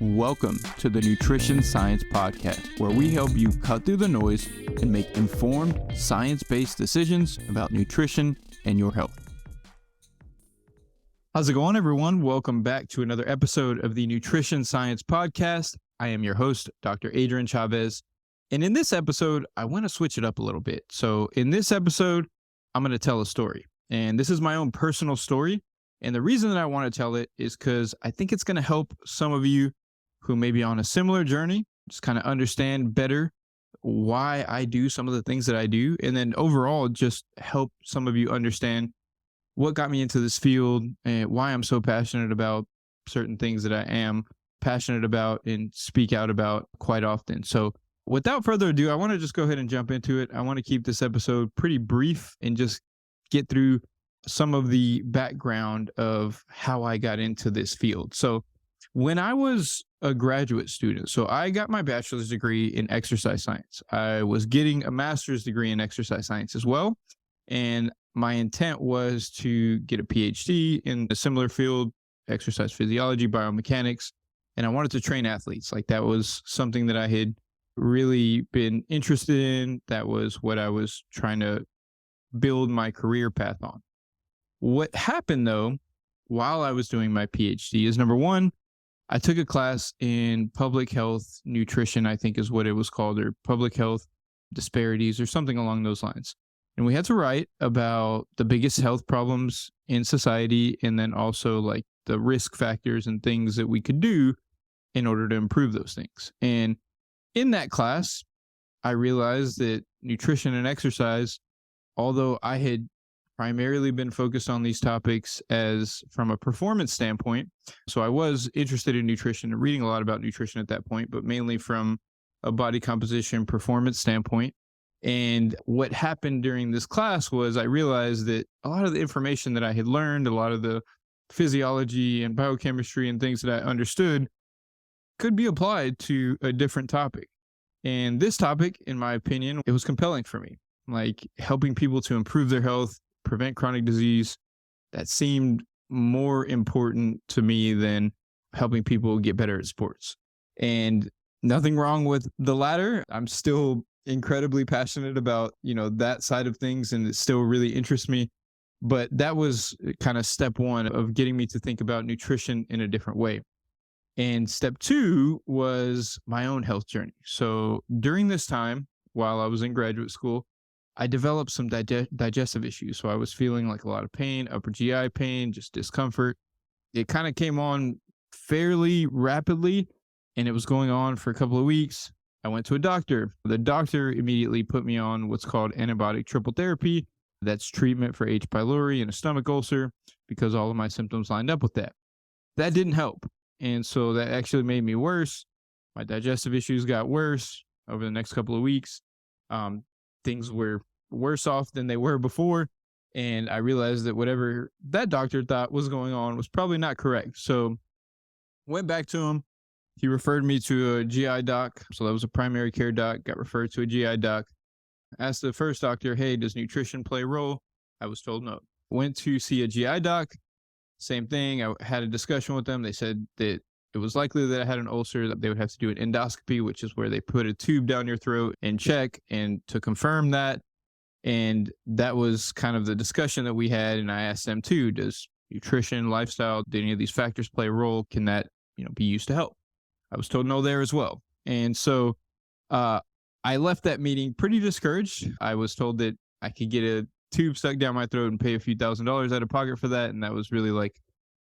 Welcome to the Nutrition Science Podcast, where we help you cut through the noise and make informed, science-based decisions about nutrition and your health. How's it going, everyone? Welcome back to another episode of the Nutrition Science Podcast. I am your host, Dr. Adrian Chavez. And in this episode, I want to switch it up a little bit. So in this episode, I'm going to tell a story. And this is my own personal story. And the reason that I want to tell it is because I think it's going to help some of you who may be on a similar journey, just kind of understand better why I do some of the things that I do. And then overall, just help some of you understand what got me into this field and why I'm so passionate about certain things that I am passionate about and speak out about quite often. So without further ado, I want to just go ahead and jump into it. I want to keep this episode pretty brief and just get through some of the background of how I got into this field. So when I was a graduate student, so I got my bachelor's degree in exercise science. I was getting a master's degree in exercise science as well. And my intent was to get a PhD in a similar field, exercise physiology, biomechanics. And I wanted to train athletes. Like that was something that I had really been interested in. That was what I was trying to build my career path on. What happened though, while I was doing my PhD is number one, I took a class in public health nutrition, I think is what it was called, or public health disparities or something along those lines. And we had to write about the biggest health problems in society and then also like the risk factors and things that we could do in order to improve those things. And in that class, I realized that nutrition and exercise, although I had primarily been focused on these topics as from a performance standpoint. So I was interested in nutrition and reading a lot about nutrition at that point, but mainly from a body composition performance standpoint. And what happened during this class was I realized that a lot of the information that I had learned, a lot of the physiology and biochemistry and things that I understood could be applied to a different topic. And this topic, in my opinion, it was compelling for me, like helping people to improve their health, prevent chronic disease. That seemed more important to me than helping people get better at sports. And nothing wrong with the latter. I'm still incredibly passionate about, that side of things, and it still really interests me. But that was kind of step one of getting me to think about nutrition in a different way. And step two was my own health journey. So during this time, while I was in graduate school, I developed some digestive issues. So I was feeling like a lot of pain, upper GI pain, just discomfort. It kind of came on fairly rapidly, and it was going on for a couple of weeks. I went to a doctor. The doctor immediately put me on what's called antibiotic triple therapy. That's treatment for H. pylori and a stomach ulcer, because all of my symptoms lined up with that. That didn't help. And so that actually made me worse. My digestive issues got worse over the next couple of weeks. Things were worse off than they were before. And I realized that whatever that doctor thought was going on was probably not correct. So went back to him. He referred me to a GI doc. So that was a primary care doc, got referred to a GI doc. Asked the first doctor, hey, does nutrition play a role? I was told no. Went to see a GI doc. Same thing. I had a discussion with them. They said that it was likely that I had an ulcer, that they would have to do an endoscopy, which is where they put a tube down your throat and check. And to confirm that, and that was kind of the discussion that we had. And I asked them too, does nutrition, lifestyle, do any of these factors play a role? Can that, be used to help? I was told no there as well. And so I left that meeting pretty discouraged. I was told that I could get a tube stuck down my throat and pay a few $1,000s out of pocket for that. And that was really like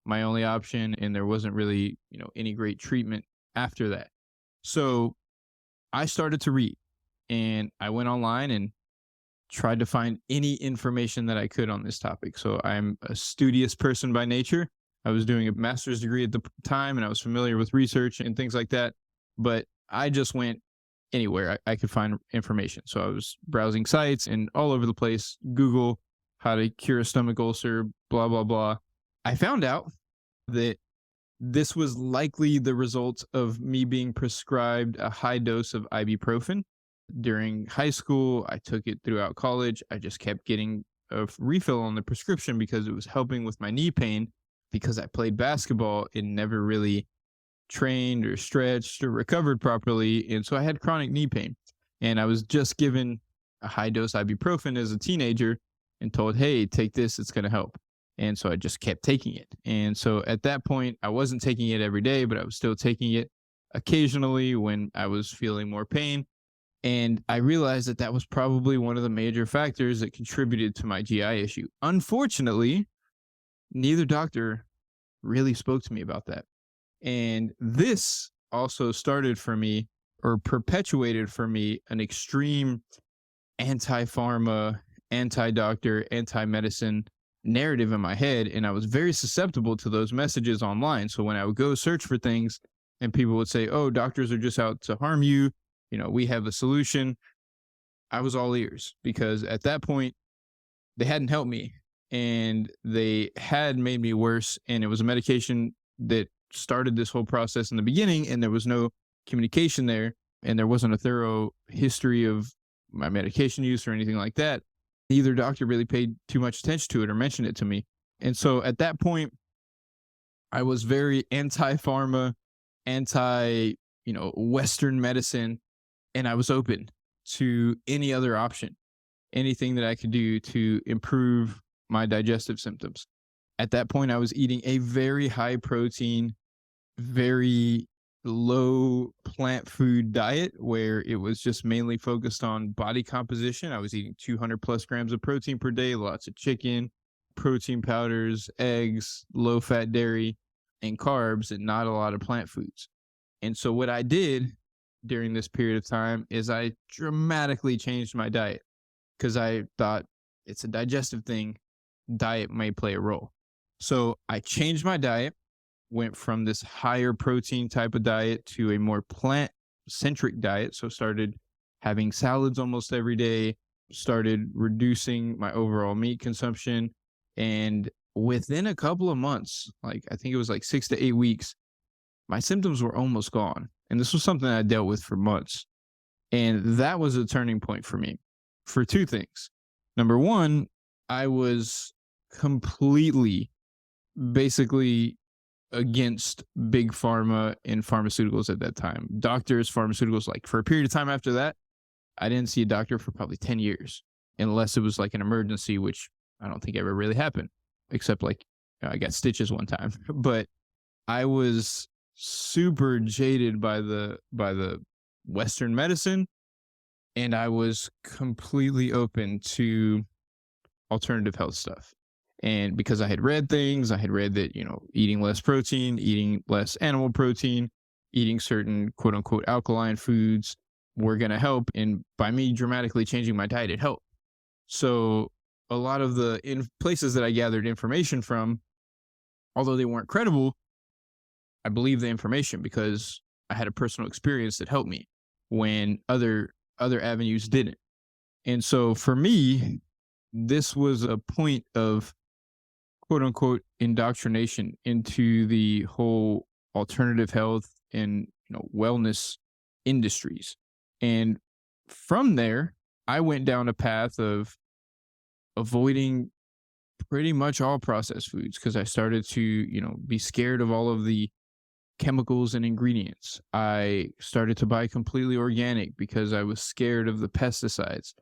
my only option. And there wasn't really, any great treatment after that. So I started to read, and I went online and tried to find any information that I could on this topic. So I'm a studious person by nature. I was doing a master's degree at the time, and I was familiar with research and things like that. But I just went anywhere I could find information. So I was browsing sites and all over the place, Google how to cure a stomach ulcer, blah, blah, blah. I found out that this was likely the result of me being prescribed a high dose of ibuprofen. During high school, I took it throughout college. I just kept getting a refill on the prescription because it was helping with my knee pain, because I played basketball and never really trained or stretched or recovered properly. And so I had chronic knee pain. And I was just given a high dose ibuprofen as a teenager and told, hey, take this, it's going to help. And so I just kept taking it. And so at that point, I wasn't taking it every day, but I was still taking it occasionally when I was feeling more pain. And I realized that that was probably one of the major factors that contributed to my GI issue. Unfortunately, neither doctor really spoke to me about that. And this also started for me, or perpetuated for me, an extreme anti-pharma, anti-doctor, anti-medicine narrative in my head. And I was very susceptible to those messages online. So when I would go search for things and people would say, oh, doctors are just out to harm you, we have a solution, I was all ears, because at that point they hadn't helped me and they had made me worse. And it was a medication that started this whole process in the beginning, and there was no communication there, and there wasn't a thorough history of my medication use or anything like that. Neither doctor really paid too much attention to it or mentioned it to me. And so at that point, I was very anti-pharma, Western medicine, and I was open to any other option, anything that I could do to improve my digestive symptoms. At that point, I was eating a very high protein, very low plant food diet where it was just mainly focused on body composition. I was eating 200 plus grams of protein per day, lots of chicken, protein powders, eggs, low fat dairy, and carbs, and not a lot of plant foods. And so what I did during this period of time is I dramatically changed my diet, because I thought it's a digestive thing. Diet may play a role. So I changed my diet, went from this higher protein type of diet to a more plant-centric diet. So started having salads almost every day, started reducing my overall meat consumption. And within a couple of months, I think it was 6 to 8 weeks, my symptoms were almost gone. And this was something I dealt with for months. And that was a turning point for me for two things. Number one, I was completely, basically, against big pharma and pharmaceuticals at that time. Doctors, pharmaceuticals, for a period of time after that, I didn't see a doctor for probably 10 years, unless it was an emergency, which I don't think ever really happened, except I got stitches one time. But I was super jaded by the Western medicine, and I was completely open to alternative health stuff. And because I had read things, I had read that, eating less protein, eating less animal protein, eating certain quote unquote alkaline foods were going to help. And by me dramatically changing my diet, it helped. So a lot of the places that I gathered information from, although they weren't credible, I believe the information because I had a personal experience that helped me when other avenues didn't. And so for me, this was a point of quote unquote indoctrination into the whole alternative health and wellness industries. And from there, I went down a path of avoiding pretty much all processed foods because I started to, be scared of all of the chemicals and ingredients. I started to buy completely organic because I was scared of the pesticides.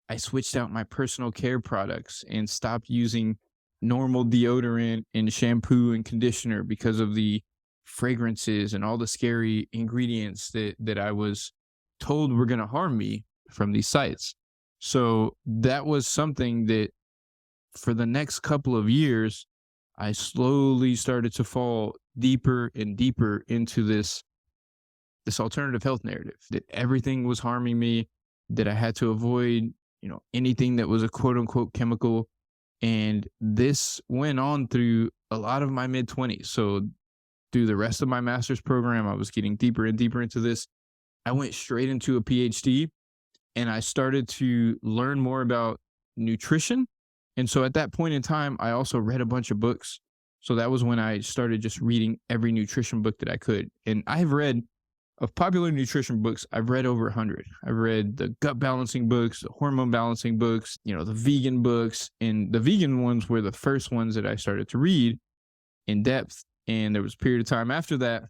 I switched out my personal care products and stopped using normal deodorant and shampoo and conditioner because of the fragrances and all the scary ingredients that I was told were going to harm me from these sites. So that was something that for the next couple of years, I slowly started to fall deeper and deeper into this alternative health narrative that everything was harming me, that I had to avoid, anything that was a quote unquote chemical. And this went on through a lot of my mid-20s. So through the rest of my master's program, I was getting deeper and deeper into this. I went straight into a PhD and I started to learn more about nutrition. And so at that point in time, I also read a bunch of books. So that was when I started just reading every nutrition book that I could. And I've read, of popular nutrition books, I've read over 100. I've read the gut balancing books, the hormone balancing books, the vegan books. And the vegan ones were the first ones that I started to read in depth. And there was a period of time after that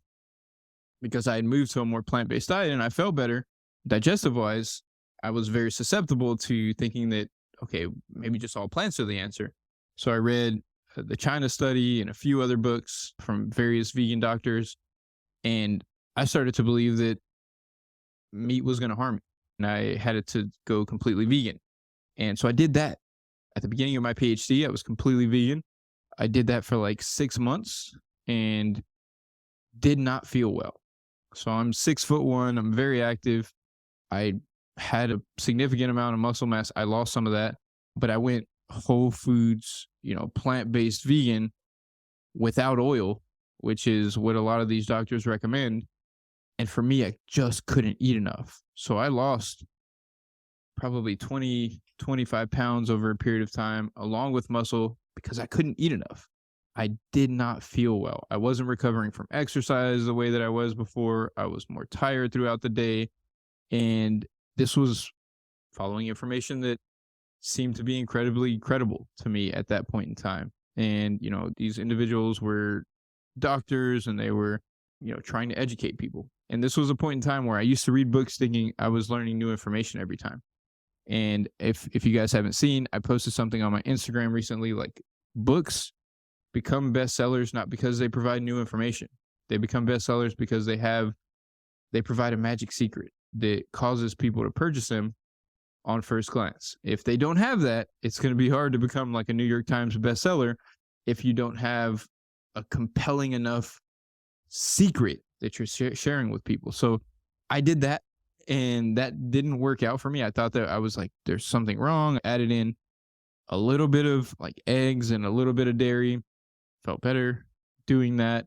because I had moved to a more plant-based diet and I felt better digestive wise. I was very susceptible to thinking that, okay, maybe just all plants are the answer. So I read the China study and a few other books from various vegan doctors, and I started to believe that meat was going to harm me and I had it to go completely vegan. And so I did that at the beginning of my PhD. I was completely vegan. I did that for like 6 months and did not feel well. So I'm 6'1". I'm very active. I had a significant amount of muscle mass. I lost some of that, but I went whole foods, plant-based vegan without oil, which is what a lot of these doctors recommend. And for me, I just couldn't eat enough. So I lost probably 20, 25 pounds over a period of time, along with muscle, because I couldn't eat enough. I did not feel well. I wasn't recovering from exercise the way that I was before. I was more tired throughout the day. And this was following information that seemed to be incredibly credible to me at that point in time. And, these individuals were doctors and they were, trying to educate people. And this was a point in time where I used to read books thinking I was learning new information every time. And if you guys haven't seen, I posted something on my Instagram recently, like books become bestsellers not because they provide new information. They become bestsellers because they provide a magic secret that causes people to purchase them on first glance. If they don't have that, it's going to be hard to become like a New York Times bestseller if you don't have a compelling enough secret that you're sharing with people. So I did that and that didn't work out for me. I thought that I was like, there's something wrong. I added in a little bit of like eggs and a little bit of dairy. Felt better doing that.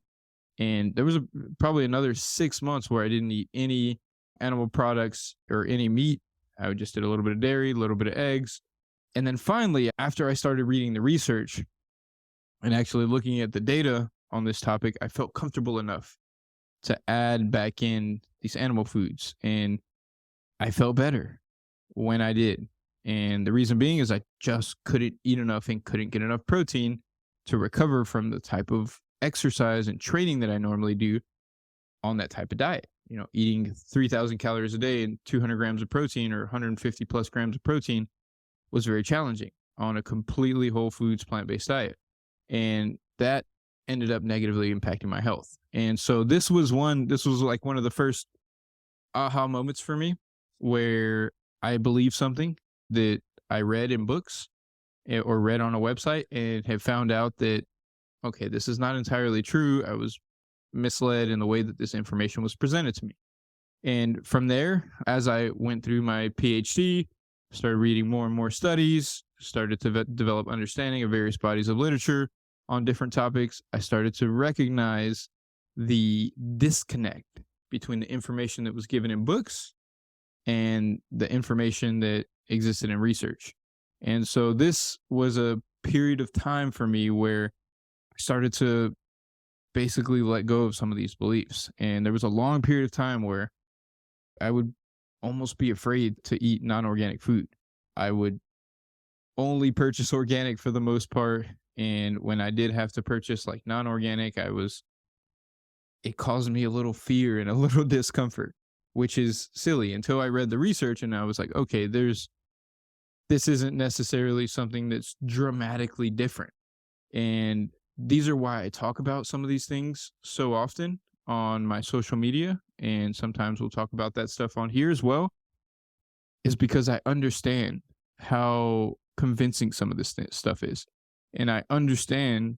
And there was probably another 6 months where I didn't eat any animal products or any meat. I just did a little bit of dairy, a little bit of eggs. And then finally, after I started reading the research and actually looking at the data on this topic, I felt comfortable enough to add back in these animal foods. And I felt better when I did. And the reason being is I just couldn't eat enough and couldn't get enough protein to recover from the type of exercise and training that I normally do on that type of diet. Eating 3,000 calories a day and 200 grams of protein or 150 plus grams of protein was very challenging on a completely whole foods plant-based diet. And that ended up negatively impacting my health. And so this was like one of the first aha moments for me where I believed something that I read in books or read on a website and have found out that, okay, this is not entirely true. I was misled in the way that this information was presented to me. And from there, as I went through my PhD, started reading more and more studies, started to develop understanding of various bodies of literature on different topics, I started to recognize the disconnect between the information that was given in books and the information that existed in research. And so this was a period of time for me where I started to basically let go of some of these beliefs. And there was a long period of time where I would almost be afraid to eat non-organic food. I would only purchase organic for the most part. And when I did have to purchase like non-organic, it caused me a little fear and a little discomfort, which is silly until I read the research and I was like, okay, this isn't necessarily something that's dramatically different. And these are why I talk about some of these things so often on my social media. And sometimes we'll talk about that stuff on here as well, is because I understand how convincing some of this stuff is. And I understand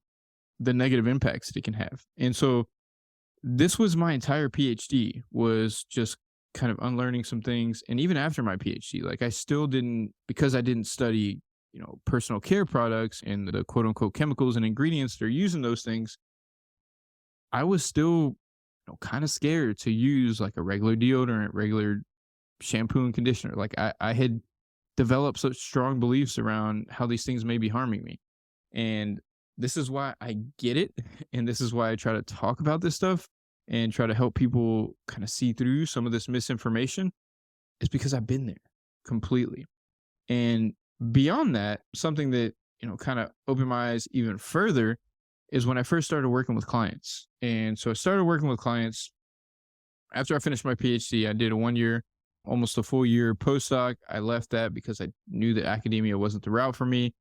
the negative impacts that it can have. And so this was my entire PhD, was just kind of unlearning some things. And even after my PhD, like I still didn't, because I didn't study, personal care products and the quote unquote chemicals and ingredients that are used in those things, I was still, kind of scared to use like a regular deodorant, regular shampoo and conditioner. Like I had developed such strong beliefs around how these things may be harming me. And this is why I get it. And this is why I try to talk about this stuff and try to help people kind of see through some of this misinformation, is because I've been there completely. And beyond that, something that, kind of opened my eyes even further is when I first started working with clients. And so I started working with clients After I finished my PhD, I did a 1 year, almost a full year postdoc. I left that because I knew that academia wasn't the route for me.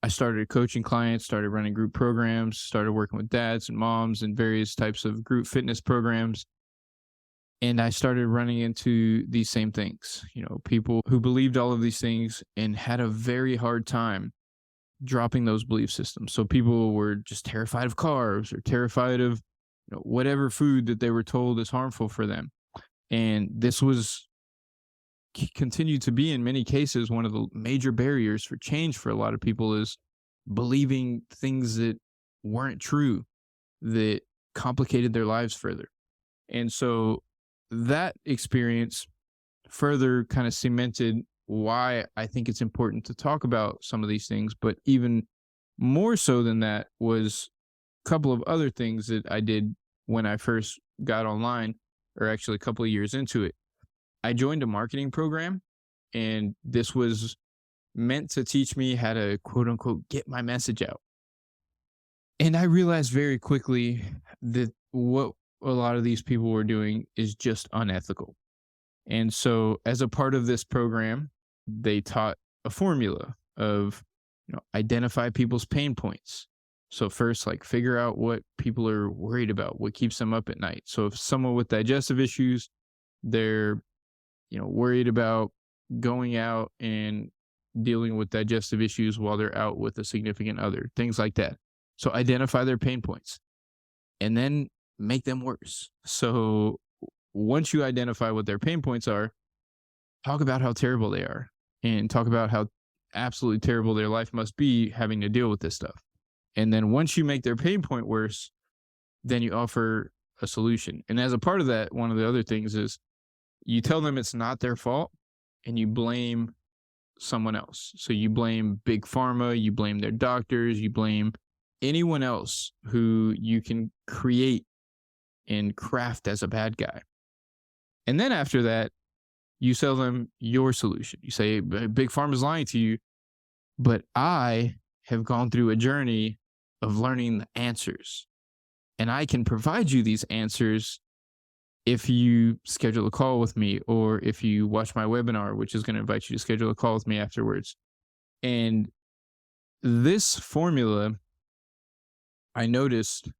I started coaching clients, started running group programs, started working with dads and moms and various types of group fitness programs. And I started running into these same things, people who believed all of these things and had a very hard time dropping those belief systems. So people were just terrified of carbs or terrified of whatever food that they were told is harmful for them. And this was continued to be in many cases one of the major barriers for change for a lot of people, is believing things that weren't true, that complicated their lives further. And so that experience further kind of cemented why I think it's important to talk about some of these things. But even more so than that was a couple of other things that I did when I first got online, or actually a couple of years into it. I joined a marketing program, and this was meant to teach me how to quote unquote get my message out. And I realized very quickly that what a lot of these people were doing is just unethical. And so, as a part of this program, they taught a formula of, identify people's pain points. So, first, like figure out what people are worried about, what keeps them up at night. So, if someone with digestive issues, they're, worried about going out and dealing with digestive issues while they're out with a significant other, things like that. So, identify their pain points and then make them worse. So, once you identify what their pain points are, talk about how terrible they are and talk about how absolutely terrible their life must be having to deal with this stuff. And then once you make their pain point worse, then you offer a solution. And as a part of that, one of the other things is you tell them it's not their fault and you blame someone else. So you blame big pharma, you blame their doctors, you blame anyone else who you can create and craft as a bad guy. And then after that, you sell them your solution. You say, Big Pharma is lying to you, but I have gone through a journey of learning the answers. And I can provide you these answers if you schedule a call with me, or if you watch my webinar, which is going to invite you to schedule a call with me afterwards. And this formula, I noticed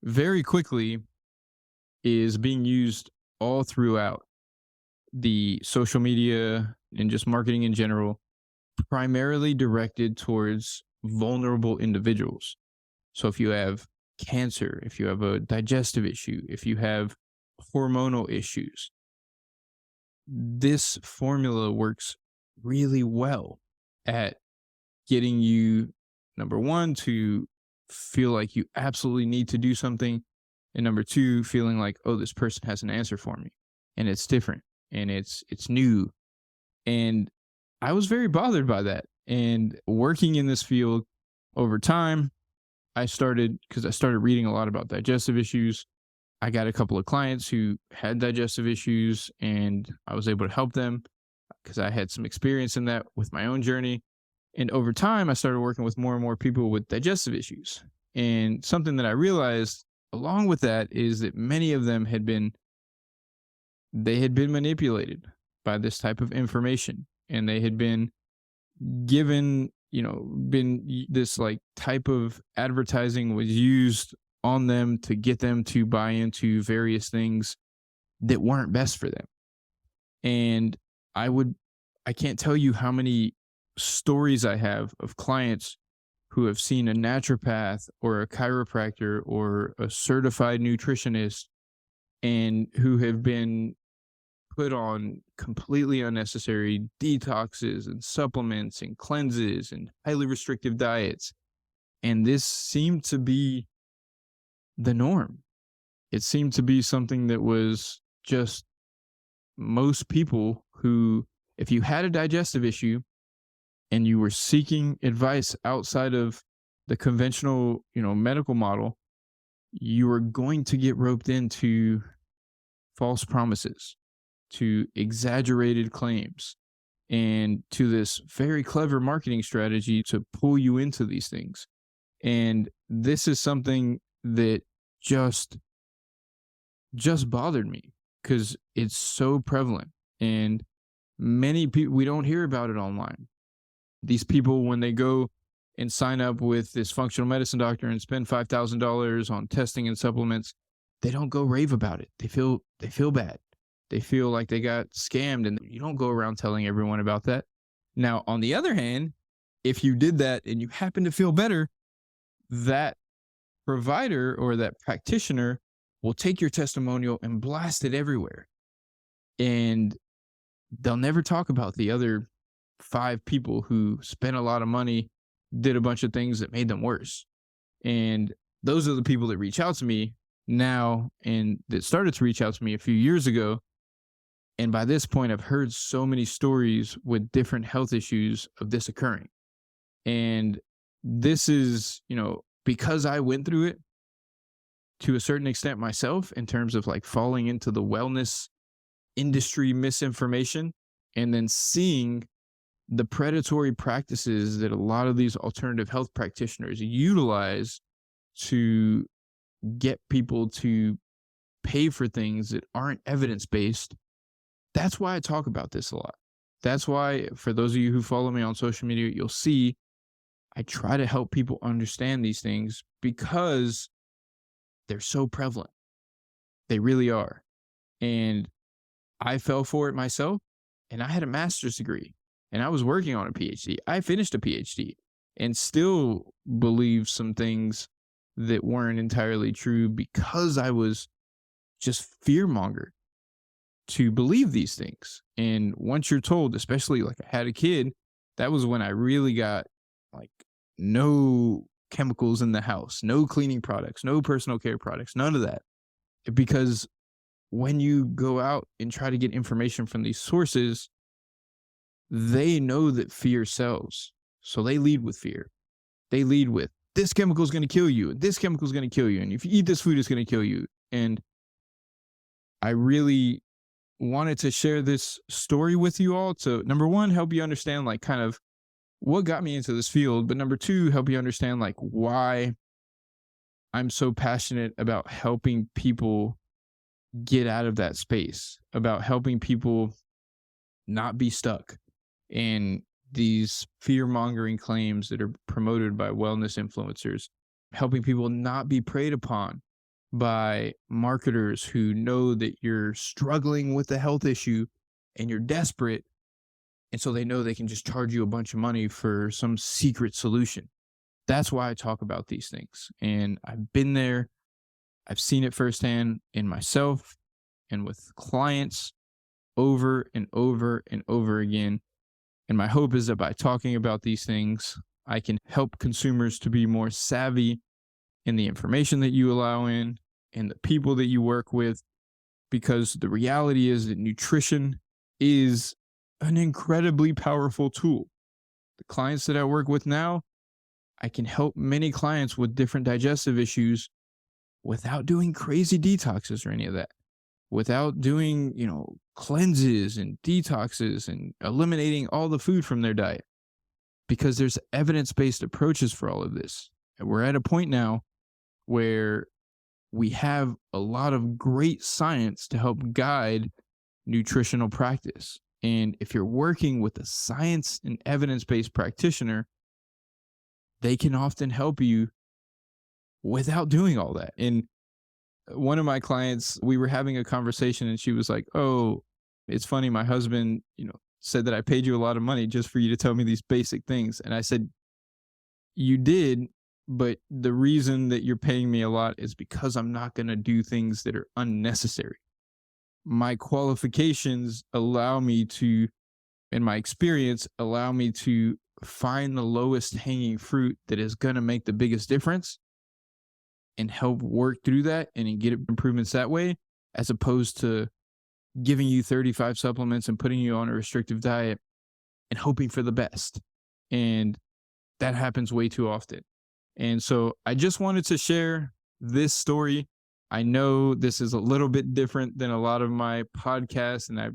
very quickly, is being used all throughout the social media and just marketing in general, primarily directed towards vulnerable individuals. So if you have cancer, if you have a digestive issue, if you have hormonal issues, this formula works really well at getting you, number one, to feel like you absolutely need to do something. And number two, feeling like, oh, this person has an answer for me and it's different and it's new. And I was very bothered by that. And working in this field over time, because I started reading a lot about digestive issues. I got a couple of clients who had digestive issues and I was able to help them because I had some experience in that with my own journey. And over time, I started working with more and more people with digestive issues. And something that I realized along with that is that many of them had been manipulated by this type of information, and they had been given, this like type of advertising was used on them to get them to buy into various things that weren't best for them. And I can't tell you how many stories I have of clients who have seen a naturopath or a chiropractor or a certified nutritionist and who have been put on completely unnecessary detoxes and supplements and cleanses and highly restrictive diets. And this seemed to be the norm. It seemed to be something that was just most people who, if you had a digestive issue and you were seeking advice outside of the conventional, medical model, you were going to get roped into false promises, to exaggerated claims, and to this very clever marketing strategy to pull you into these things. And this is something that just bothered me. because it's so prevalent. And many people, we don't hear about it online. These people, when they go and sign up with this functional medicine doctor and spend $5,000 on testing and supplements, they don't go rave about it. They feel bad. They feel like they got scammed, and you don't go around telling everyone about that. Now, on the other hand, if you did that and you happen to feel better, that provider or that practitioner will take your testimonial and blast it everywhere. And they'll never talk about the other 5 people who spent a lot of money, did a bunch of things that made them worse. And those are the people that reach out to me now, and that started to reach out to me a few years ago. And by this point, I've heard so many stories with different health issues of this occurring. And this is, because I went through it to a certain extent myself, in terms of like falling into the wellness industry misinformation, and then seeing the predatory practices that a lot of these alternative health practitioners utilize to get people to pay for things that aren't evidence-based. That's why I talk about this a lot. That's why, for those of you who follow me on social media, you'll see I try to help people understand these things, because they're so prevalent. They really are. And I fell for it myself, and I had a master's degree, and I was working on a PhD. I finished a PhD and still believe some things that weren't entirely true, because I was just fear-mongered to believe these things. And once you're told, especially like I had a kid, that was when I really got like no chemicals in the house, no cleaning products, no personal care products, none of that. Because when you go out and try to get information from these sources, they know that fear sells. So they lead with fear. They lead with, this chemical is going to kill you, and this chemical is going to kill you, and if you eat this food, it's going to kill you. And I really wanted to share this story with you all to, number one, help you understand like kind of what got me into this field, but number two, help you understand like why I'm so passionate about helping people get out of that space, about helping people not be stuck in these fear-mongering claims that are promoted by wellness influencers, helping people not be preyed upon by marketers who know that you're struggling with a health issue and you're desperate, and so they know they can just charge you a bunch of money for some secret solution. That's why I talk about these things. And I've been there. I've seen it firsthand in myself and with clients over and over and over again. And my hope is that by talking about these things, I can help consumers to be more savvy in the information that you allow in and the people that you work with, because the reality is that nutrition is an incredibly powerful tool. The clients that I work with now, I can help many clients with different digestive issues without doing crazy detoxes or any of that, without doing, cleanses and detoxes and eliminating all the food from their diet, because there's evidence-based approaches for all of this. And we're at a point now where we have a lot of great science to help guide nutritional practice. And if you're working with a science and evidence-based practitioner, they can often help you without doing all that. And one of my clients, we were having a conversation, and she was like, "Oh, it's funny. My husband, said that I paid you a lot of money just for you to tell me these basic things." And I said, "You did, but the reason that you're paying me a lot is because I'm not going to do things that are unnecessary. My qualifications allow me to, in my experience, allow me to find the lowest hanging fruit that is going to make the biggest difference and help work through that and get improvements that way, as opposed to giving you 35 supplements and putting you on a restrictive diet and hoping for the best." And that happens way too often. And so I just wanted to share this story. I know this is a little bit different than a lot of my podcasts, and I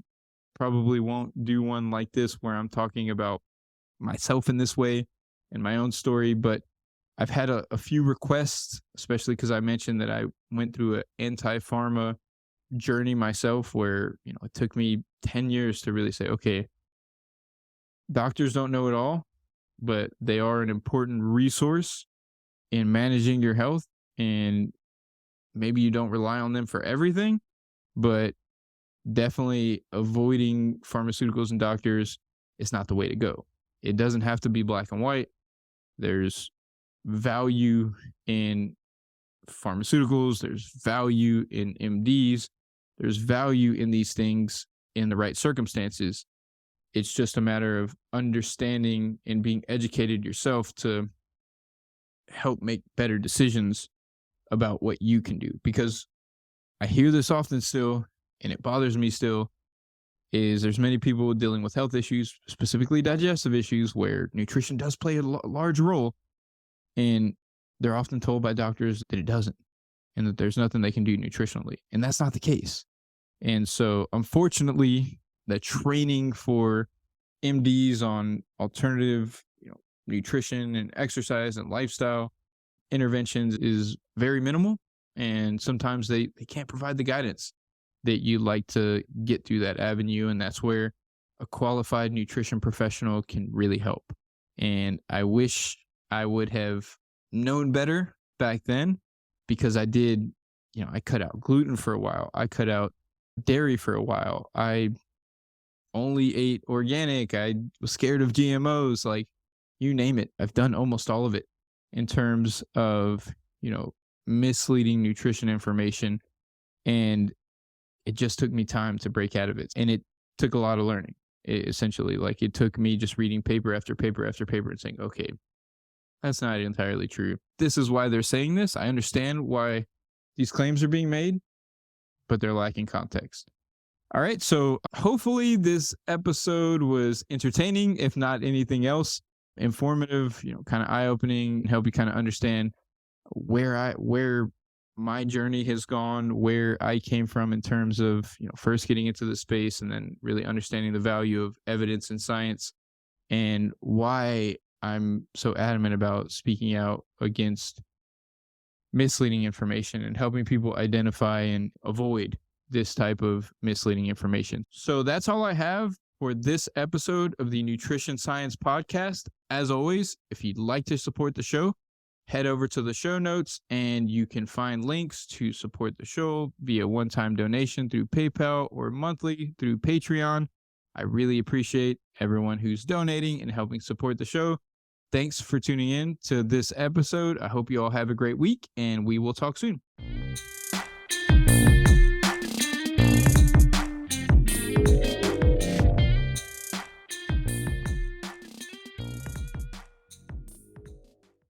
probably won't do one like this where I'm talking about myself in this way and my own story, but I've had a few requests, especially because I mentioned that I went through an anti-pharma journey myself where, it took me 10 years to really say, okay, doctors don't know it all, but they are an important resource in managing your health. And maybe you don't rely on them for everything, but definitely avoiding pharmaceuticals and doctors is not the way to go. It doesn't have to be black and white. There's value in pharmaceuticals, there's value in MDs, there's value in these things in the right circumstances. It's just a matter of understanding and being educated yourself to help make better decisions about what you can do. Because I hear this often still, and it bothers me still, is there's many people dealing with health issues, specifically digestive issues, where nutrition does play a large role, and they're often told by doctors that it doesn't, and that there's nothing they can do nutritionally. And that's not the case. And so, unfortunately, the training for MDs on alternative, nutrition and exercise and lifestyle interventions is very minimal. And sometimes they can't provide the guidance that you'd like to get through that avenue. And that's where a qualified nutrition professional can really help. And I wish I would have known better back then, because I did, I cut out gluten for a while. I cut out dairy for a while. I only ate organic. I was scared of GMOs, like you name it. I've done almost all of it in terms of, misleading nutrition information. And it just took me time to break out of it. And it took a lot of learning, essentially. Like, it took me just reading paper after paper after paper and saying, okay, that's not entirely true. This is why they're saying this. I understand why these claims are being made, but they're lacking context. All right. So hopefully this episode was entertaining, if not anything else, informative, kind of eye-opening, and help you kind of understand where my journey has gone, where I came from in terms of, first getting into the space and then really understanding the value of evidence and science, and why I'm so adamant about speaking out against misleading information and helping people identify and avoid this type of misleading information. So that's all I have for this episode of the Nutrition Science Podcast. As always, if you'd like to support the show, head over to the show notes and you can find links to support the show via one-time donation through PayPal or monthly through Patreon. I really appreciate everyone who's donating and helping support the show. Thanks for tuning in to this episode. I hope you all have a great week, and we will talk soon.